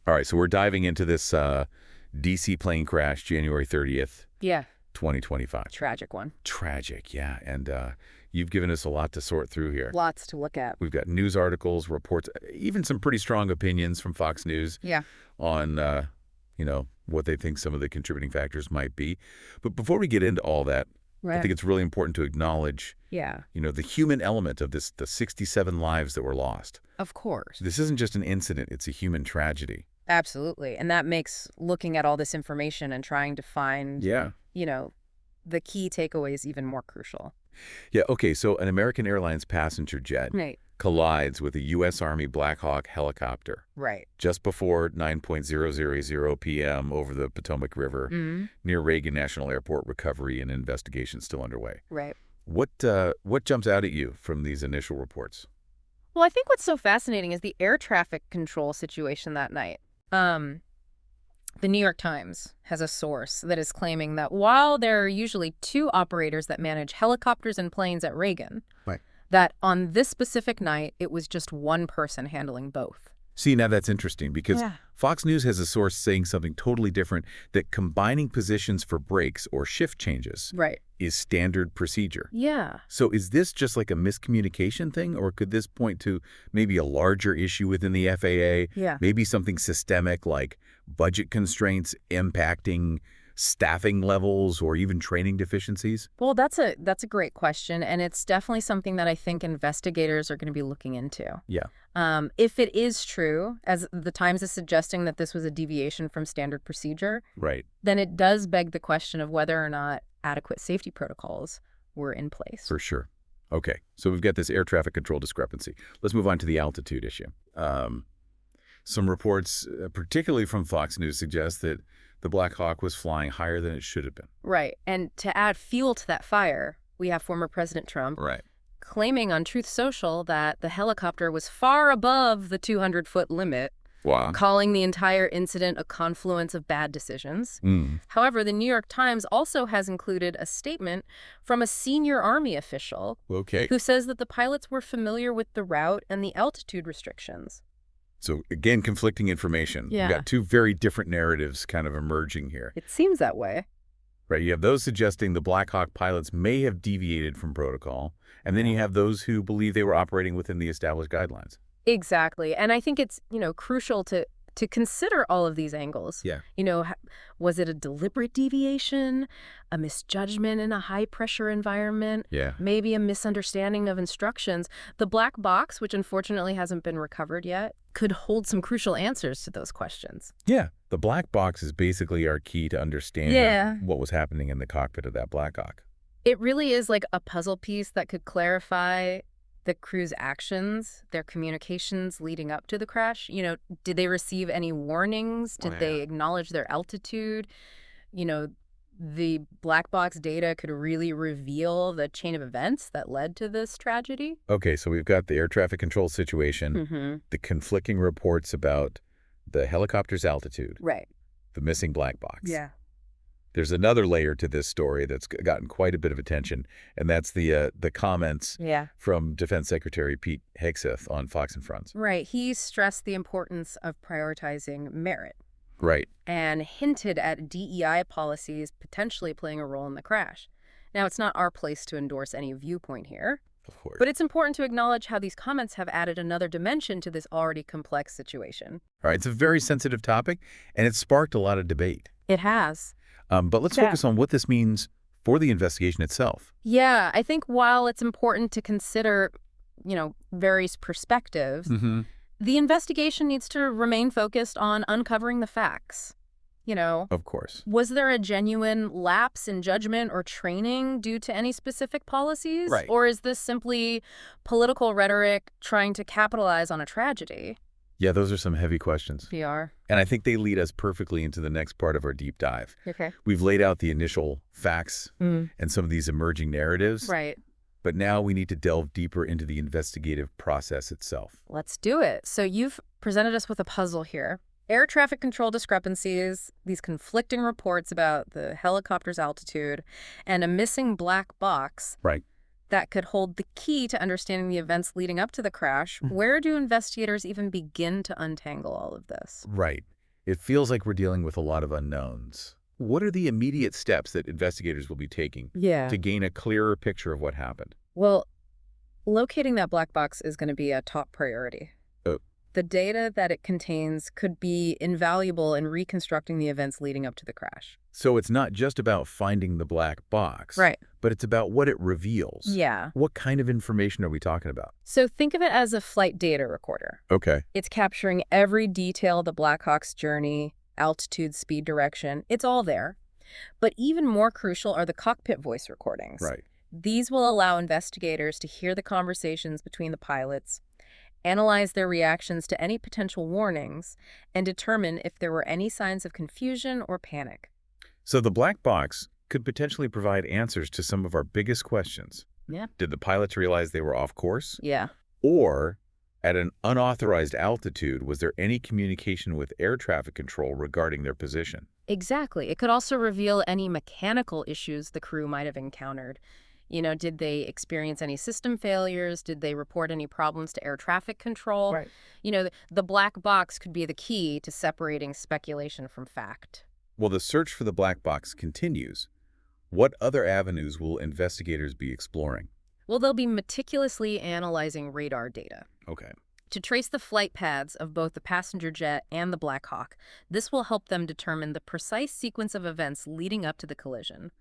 All right, so we're diving into this D.C. plane crash, January 30th, Yeah. 2025. Tragic one. Tragic, yeah. And you've given us a lot to sort through here. Lots to look at. We've got news articles, reports, even some pretty strong opinions from Fox News Yeah. on, what they think some of the contributing factors might be. But before we get into all that, I think it's really important to acknowledge, the human element of this, the 67 lives that were lost. Of course. This isn't just an incident, it's a human tragedy. Absolutely. And that makes looking at all this information and trying to find, the key takeaways even more crucial. Yeah, okay, so an American Airlines passenger jet Right. collides with a U.S. Army Black Hawk helicopter Right. just before 9:000 p.m. over the Potomac River near Reagan National Airport. Recovery and investigation still underway. Right. What jumps out at you from these initial reports? Well, I think what's so fascinating is the air traffic control situation that night. The New York Times has a source that is claiming that while there are usually two operators that manage helicopters and planes at Reagan, Right. that on this specific night, it was just one person handling both. See, now that's interesting because Fox News has a source saying something totally different, that combining positions for breaks or shift changes is standard procedure. Yeah. So is this just like a miscommunication thing, or could this point to maybe a larger issue within the FAA? Yeah. Maybe something systemic like budget constraints impacting staffing levels or even training deficiencies? Well, that's a great question, and it's definitely something that I think investigators are going to be looking into. Yeah. If it is true, as the Times is suggesting that this was a deviation from standard procedure, Right. then it does beg the question of whether or not adequate safety protocols were in place. For sure. Okay, so we've got this air traffic control discrepancy. Let's move on to the altitude issue. Some reports, particularly from Fox News, suggest that the Black Hawk was flying higher than it should have been. Right. And to add fuel to that fire, we have former President Trump claiming on Truth Social that the helicopter was far above the 200-foot limit, calling the entire incident a confluence of bad decisions. However, the New York Times also has included a statement from a senior Army official who says that the pilots were familiar with the route and the altitude restrictions. So again, conflicting information. Yeah. We've got two very different narratives kind of emerging here. It seems that way. Right, you have those suggesting the Black Hawk pilots may have deviated from protocol, and then you have those who believe they were operating within the established guidelines. Exactly. And I think it's, crucial to consider all of these angles. Yeah. Was it a deliberate deviation, a misjudgment in a high-pressure environment? Yeah. Maybe a misunderstanding of instructions. The black box, which unfortunately hasn't been recovered yet, could hold some crucial answers to those questions. Yeah. The black box is basically our key to understanding what was happening in the cockpit of that Black Hawk. It really is like a puzzle piece that could clarify the crew's actions, their communications leading up to the crash. Did they receive any warnings? Did they acknowledge their altitude? The black box data could really reveal the chain of events that led to this tragedy. Okay, so we've got the air traffic control situation, the conflicting reports about the helicopter's altitude, the missing black box. Yeah. There's another layer to this story that's gotten quite a bit of attention, and that's the comments from Defense Secretary Pete Hegseth on Fox and Friends. Right. He stressed the importance of prioritizing merit. Right. And hinted at DEI policies potentially playing a role in the crash. Now, it's not our place to endorse any viewpoint here. Of course. But it's important to acknowledge how these comments have added another dimension to this already complex situation. All right. It's a very sensitive topic, and it's sparked a lot of debate. It has. But let's focus on what this means for the investigation itself. Yeah, I think while it's important to consider, various perspectives, the investigation needs to remain focused on uncovering the facts. Of course. Was there a genuine lapse in judgment or training due to any specific policies? Right. Or is this simply political rhetoric trying to capitalize on a tragedy? Yeah, those are some heavy questions. They are. And I think they lead us perfectly into the next part of our deep dive. Okay. We've laid out the initial facts and some of these emerging narratives. Right. But now we need to delve deeper into the investigative process itself. Let's do it. So you've presented us with a puzzle here. Air traffic control discrepancies, these conflicting reports about the helicopter's altitude, and a missing black box. Right. That could hold the key to understanding the events leading up to the crash. Where do investigators even begin to untangle all of this? Right. It feels like we're dealing with a lot of unknowns. What are the immediate steps that investigators will be taking to gain a clearer picture of what happened? Well, locating that black box is going to be a top priority. Oh. The data that it contains could be invaluable in reconstructing the events leading up to the crash. So it's not just about finding the black box, Right. but it's about what it reveals. Yeah. What kind of information are we talking about? So think of it as a flight data recorder. Okay. It's capturing every detail of the Black Hawk's journey, altitude, speed, direction. It's all there. But even more crucial are the cockpit voice recordings. Right. These will allow investigators to hear the conversations between the pilots, analyze their reactions to any potential warnings, and determine if there were any signs of confusion or panic. So the black box could potentially provide answers to some of our biggest questions. Yeah. Did the pilots realize they were off course? Yeah. Or, at an unauthorized altitude, was there any communication with air traffic control regarding their position? Exactly. It could also reveal any mechanical issues the crew might have encountered. Did they experience any system failures? Did they report any problems to air traffic control? Right. The black box could be the key to separating speculation from fact. Well, the search for the black box continues. What other avenues will investigators be exploring? Well, they'll be meticulously analyzing radar data. Okay. To trace the flight paths of both the passenger jet and the Black Hawk, this will help them determine the precise sequence of events leading up to the collision.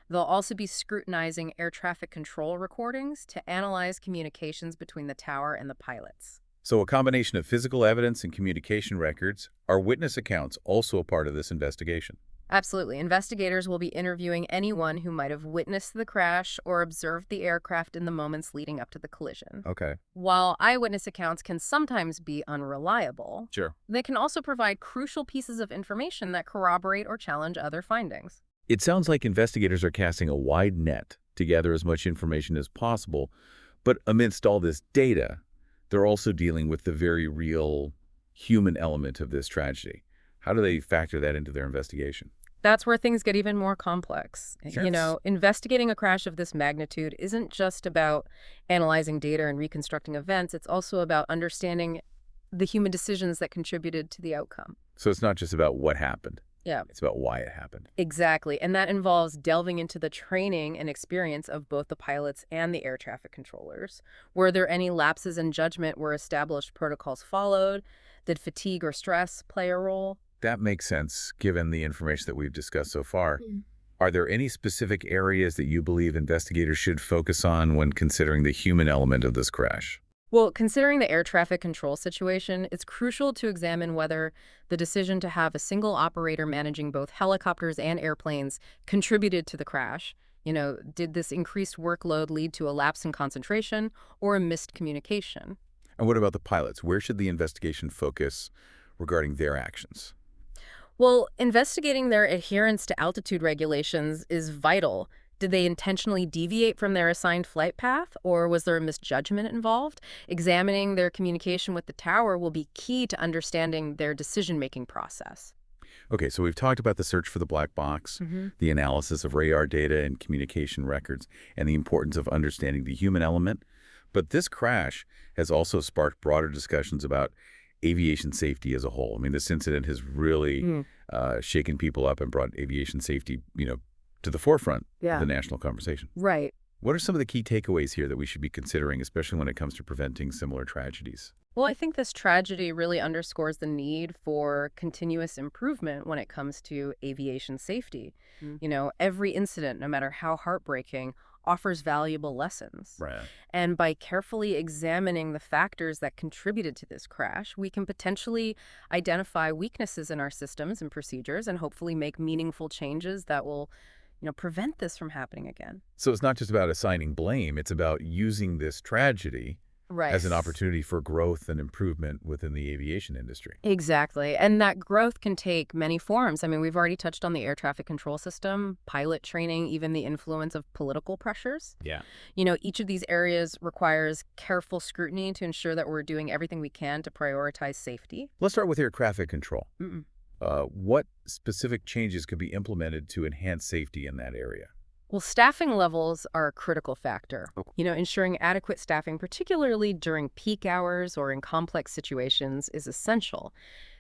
They'll also be scrutinizing air traffic control recordings to analyze communications between the tower and the pilots. So a combination of physical evidence and communication records. Are witness accounts also a part of this investigation? Absolutely. Investigators will be interviewing anyone who might have witnessed the crash or observed the aircraft in the moments leading up to the collision. Okay. While eyewitness accounts can sometimes be unreliable, Sure. they can also provide crucial pieces of information that corroborate or challenge other findings. It sounds like investigators are casting a wide net to gather as much information as possible, but amidst all this data, they're also dealing with the very real human element of this tragedy. How do they factor that into their investigation? That's where things get even more complex. Yes. Investigating a crash of this magnitude isn't just about analyzing data and reconstructing events. It's also about understanding the human decisions that contributed to the outcome. So it's not just about what happened. Yeah. It's about why it happened. Exactly. And that involves delving into the training and experience of both the pilots and the air traffic controllers. Were there any lapses in judgment? Were established protocols followed? Did fatigue or stress play a role? That makes sense, given the information that we've discussed so far. Are there any specific areas that you believe investigators should focus on when considering the human element of this crash? Well, considering the air traffic control situation, it's crucial to examine whether the decision to have a single operator managing both helicopters and airplanes contributed to the crash. Did this increased workload lead to a lapse in concentration or a missed communication? And what about the pilots? Where should the investigation focus regarding their actions? Well, investigating their adherence to altitude regulations is vital. Did they intentionally deviate from their assigned flight path, or was there a misjudgment involved? Examining their communication with the tower will be key to understanding their decision-making process. Okay, so we've talked about the search for the black box, the analysis of radar data and communication records, and the importance of understanding the human element. But this crash has also sparked broader discussions about aviation safety as a whole. I mean, this incident has really shaken people up and brought aviation safety, to the forefront of the national conversation. Right. What are some of the key takeaways here that we should be considering, especially when it comes to preventing similar tragedies? Well, I think this tragedy really underscores the need for continuous improvement when it comes to aviation safety. Every incident, no matter how heartbreaking, offers valuable lessons. Right. And by carefully examining the factors that contributed to this crash, we can potentially identify weaknesses in our systems and procedures and hopefully make meaningful changes that will prevent this from happening again. So it's not just about assigning blame, it's about using this tragedy as an opportunity for growth and improvement within the aviation industry. Exactly. And that growth can take many forms. I mean, we've already touched on the air traffic control system, pilot training, even the influence of political pressures. Yeah. Each of these areas requires careful scrutiny to ensure that we're doing everything we can to prioritize safety. Let's start with air traffic control. What specific changes could be implemented to enhance safety in that area? Well, staffing levels are a critical factor. Ensuring adequate staffing, particularly during peak hours or in complex situations, is essential.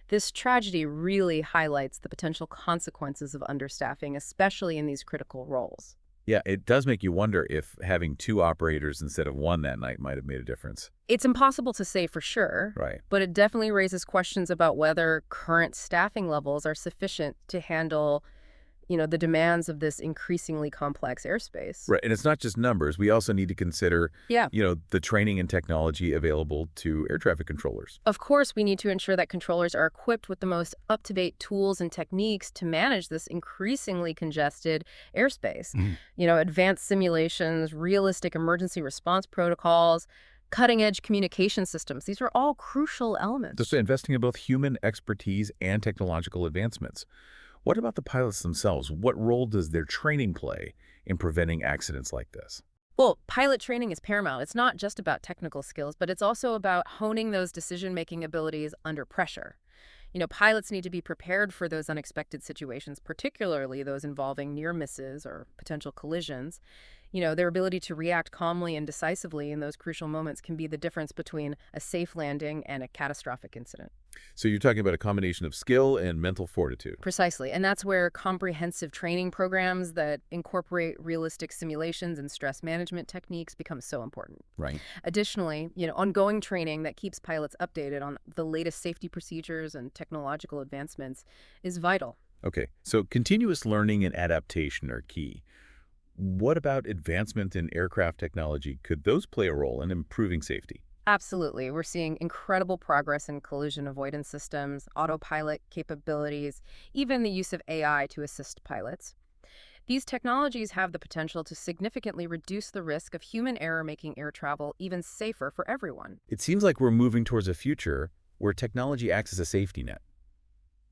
This tragedy really highlights the potential consequences of understaffing, especially in these critical roles. Yeah, it does make you wonder if having two operators instead of one that night might have made a difference. It's impossible to say for sure, Right. but it definitely raises questions about whether current staffing levels are sufficient to handle, the demands of this increasingly complex airspace. Right, and it's not just numbers. We also need to consider, Yeah. the training and technology available to air traffic controllers. Of course, we need to ensure that controllers are equipped with the most up-to-date tools and techniques to manage this increasingly congested airspace. Mhm. Advanced simulations, realistic emergency response protocols, cutting-edge communication systems. These are all crucial elements. So investing in both human expertise and technological advancements. What about the pilots themselves? What role does their training play in preventing accidents like this? Well, pilot training is paramount. It's not just about technical skills, but it's also about honing those decision-making abilities under pressure. Pilots need to be prepared for those unexpected situations, particularly those involving near misses or potential collisions. Their ability to react calmly and decisively in those crucial moments can be the difference between a safe landing and a catastrophic incident. So you're talking about a combination of skill and mental fortitude. Precisely. And that's where comprehensive training programs that incorporate realistic simulations and stress management techniques become so important. Right. Additionally, ongoing training that keeps pilots updated on the latest safety procedures and technological advancements is vital. Okay, so continuous learning and adaptation are key. What about advancement in aircraft technology? Could those play a role in improving safety? Absolutely. We're seeing incredible progress in collision avoidance systems, autopilot capabilities, even the use of AI to assist pilots. These technologies have the potential to significantly reduce the risk of human error, making air travel even safer for everyone. It seems like we're moving towards a future where technology acts as a safety net,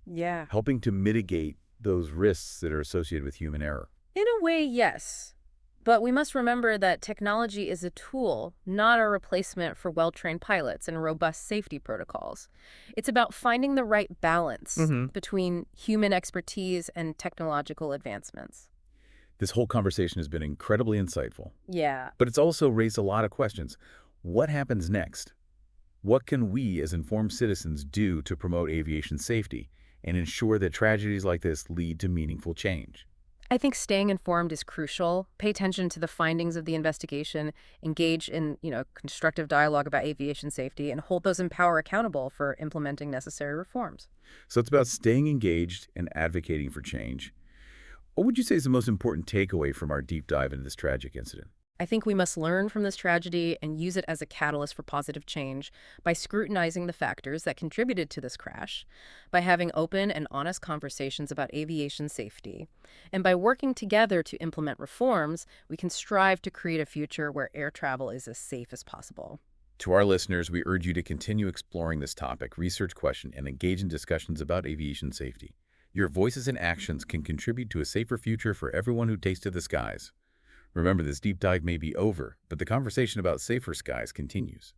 Yeah. helping to mitigate those risks that are associated with human error. In a way, yes. But we must remember that technology is a tool, not a replacement for well-trained pilots and robust safety protocols. It's about finding the right balance between human expertise and technological advancements. This whole conversation has been incredibly insightful, Yeah. but it's also raised a lot of questions. What happens next? What can we as informed citizens do to promote aviation safety and ensure that tragedies like this lead to meaningful change? I think staying informed is crucial. Pay attention to the findings of the investigation, engage in, constructive dialogue about aviation safety, and hold those in power accountable for implementing necessary reforms. So it's about staying engaged and advocating for change. What would you say is the most important takeaway from our deep dive into this tragic incident? I think we must learn from this tragedy and use it as a catalyst for positive change by scrutinizing the factors that contributed to this crash, by having open and honest conversations about aviation safety, and by working together to implement reforms. We can strive to create a future where air travel is as safe as possible. To our listeners, we urge you to continue exploring this topic, research question, and engage in discussions about aviation safety. Your voices and actions can contribute to a safer future for everyone who tasted the skies. Remember, this deep dive may be over, but the conversation about safer skies continues.